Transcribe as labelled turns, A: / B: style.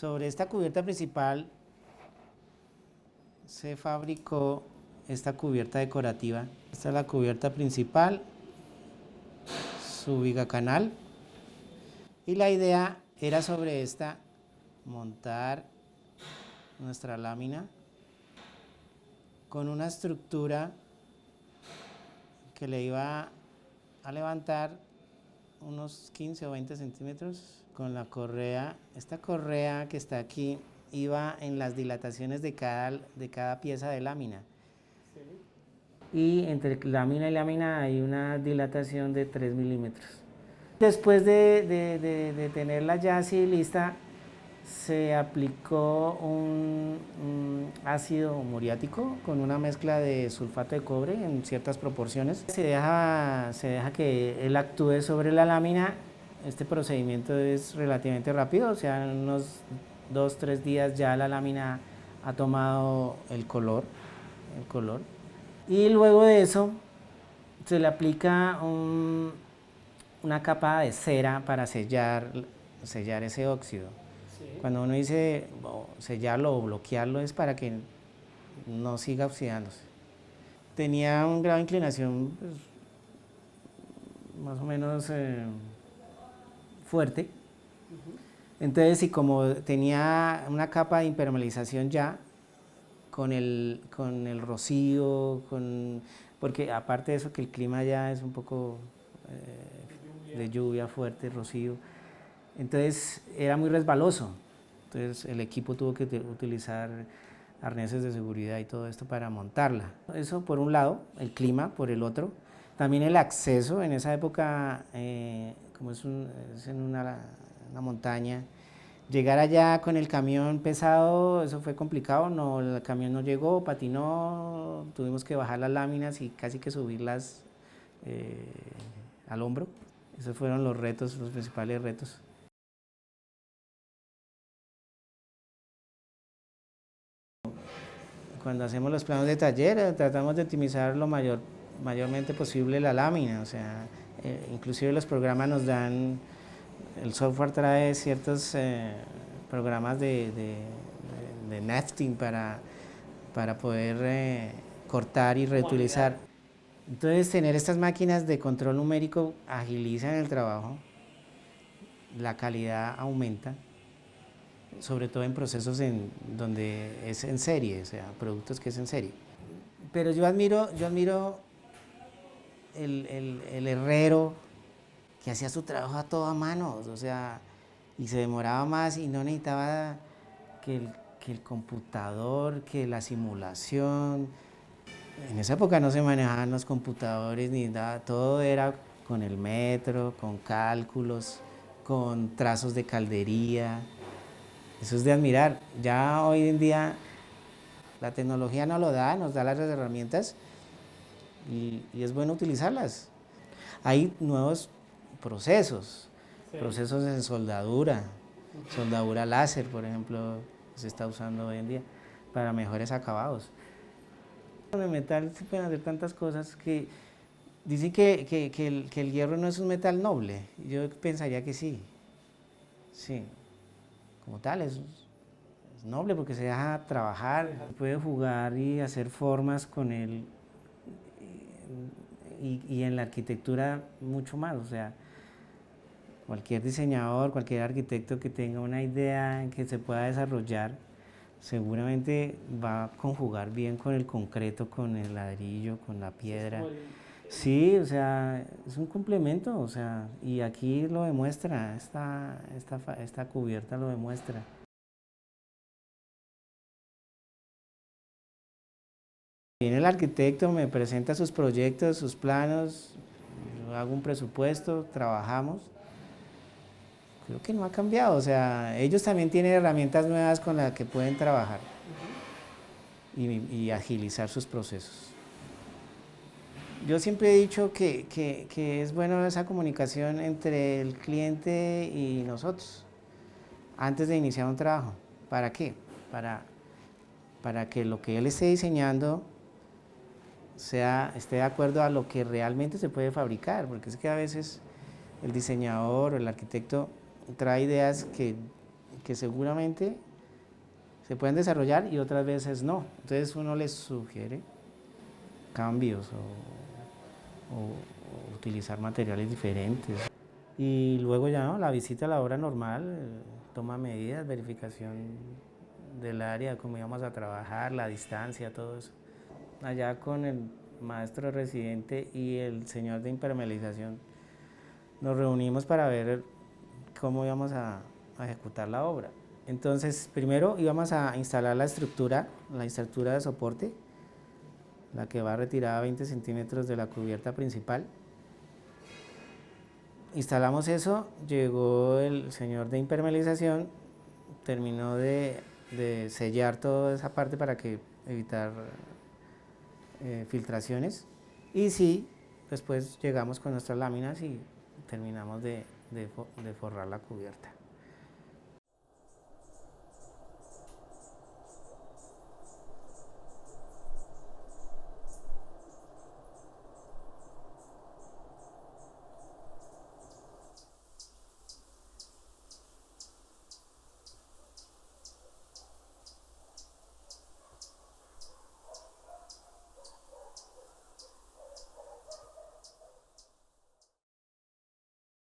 A: Sobre esta cubierta principal se fabricó esta cubierta decorativa. Esta es la cubierta principal, su vigacanal. Y la idea era sobre esta montar nuestra lámina con una estructura que le iba a levantar unos 15 o 20 centímetros con la correa. Esta correa que está aquí iba en las dilataciones de cada pieza de lámina. Sí. Y entre lámina y lámina hay una dilatación de 3 milímetros. Después de tenerla ya así lista, se aplicó un ácido muriático con una mezcla de sulfato de cobre en ciertas proporciones. Se deja que él actúe sobre la lámina. Este procedimiento es relativamente rápido, o sea, en unos 2-3 días ya la lámina ha tomado el color. Y luego de eso se le aplica una capa de cera para sellar ese óxido. Sí. Cuando uno dice sellarlo o bloquearlo es para que no siga oxidándose. Tenía un grado de inclinación pues, más o menos fuerte. Entonces, y como tenía una capa de impermeabilización ya, con el rocío, porque aparte de eso que el clima ya es un poco de lluvia fuerte, rocío, entonces era muy resbaloso. Entonces el equipo tuvo que utilizar arneses de seguridad y todo esto para montarla. Eso por un lado, el clima por el otro. También el acceso en esa época, como es en una montaña, llegar allá con el camión pesado, eso fue complicado, el camión no llegó, patinó, tuvimos que bajar las láminas y casi que subirlas al hombro. Esos fueron los retos, los principales retos. Cuando hacemos los planos de taller, tratamos de optimizar mayormente posible la lámina, o sea, inclusive los programas nos dan, el software trae ciertos programas de nesting para poder cortar y reutilizar. Entonces, tener estas máquinas de control numérico agilizan el trabajo, la calidad aumenta, sobre todo en procesos donde es en serie, o sea, productos que es en serie. Pero yo admiro el herrero que hacía su trabajo a toda mano, o sea, y se demoraba más y no necesitaba que el computador, que la simulación. En esa época no se manejaban los computadores ni nada, todo era con el metro, con cálculos, con trazos de caldería. Eso es de admirar. Ya hoy en día la tecnología nos lo da, nos da las herramientas y es bueno utilizarlas. Hay nuevos procesos, sí. Procesos en soldadura, soldadura láser, por ejemplo, se está usando hoy en día para mejores acabados. Con el metal se pueden hacer tantas cosas que dicen que el hierro no es un metal noble. Yo pensaría que sí, sí, como tal es noble porque se deja trabajar, puede jugar y hacer formas con él y en la arquitectura mucho más, o sea, cualquier diseñador, cualquier arquitecto que tenga una idea que se pueda desarrollar, seguramente va a conjugar bien con el concreto, con el ladrillo, con la piedra. Sí, o sea, es un complemento, o sea, y aquí lo demuestra, esta cubierta lo demuestra. Viene el arquitecto, me presenta sus proyectos, sus planos, yo hago un presupuesto, trabajamos. Creo que no ha cambiado, o sea, ellos también tienen herramientas nuevas con las que pueden trabajar y agilizar sus procesos. Yo siempre he dicho que es bueno esa comunicación entre el cliente y nosotros, antes de iniciar un trabajo. ¿Para qué? Para que lo que él esté diseñando esté de acuerdo a lo que realmente se puede fabricar, porque es que a veces el diseñador o el arquitecto trae ideas que que seguramente se pueden desarrollar y otras veces no. Entonces uno les sugiere cambios o utilizar materiales diferentes. Y luego ya, ¿no?, la visita a la obra normal, toma medidas, verificación del área, cómo íbamos a trabajar, la distancia, todo eso. Allá con el maestro residente y el señor de impermeabilización nos reunimos para ver cómo íbamos a ejecutar la obra. Entonces, primero íbamos a instalar la estructura de soporte, la que va retirada a 20 centímetros de la cubierta principal. Instalamos eso, llegó el señor de impermeabilización, terminó de sellar toda esa parte para evitar filtraciones, y sí, después llegamos con nuestras láminas y terminamos de forrar la cubierta.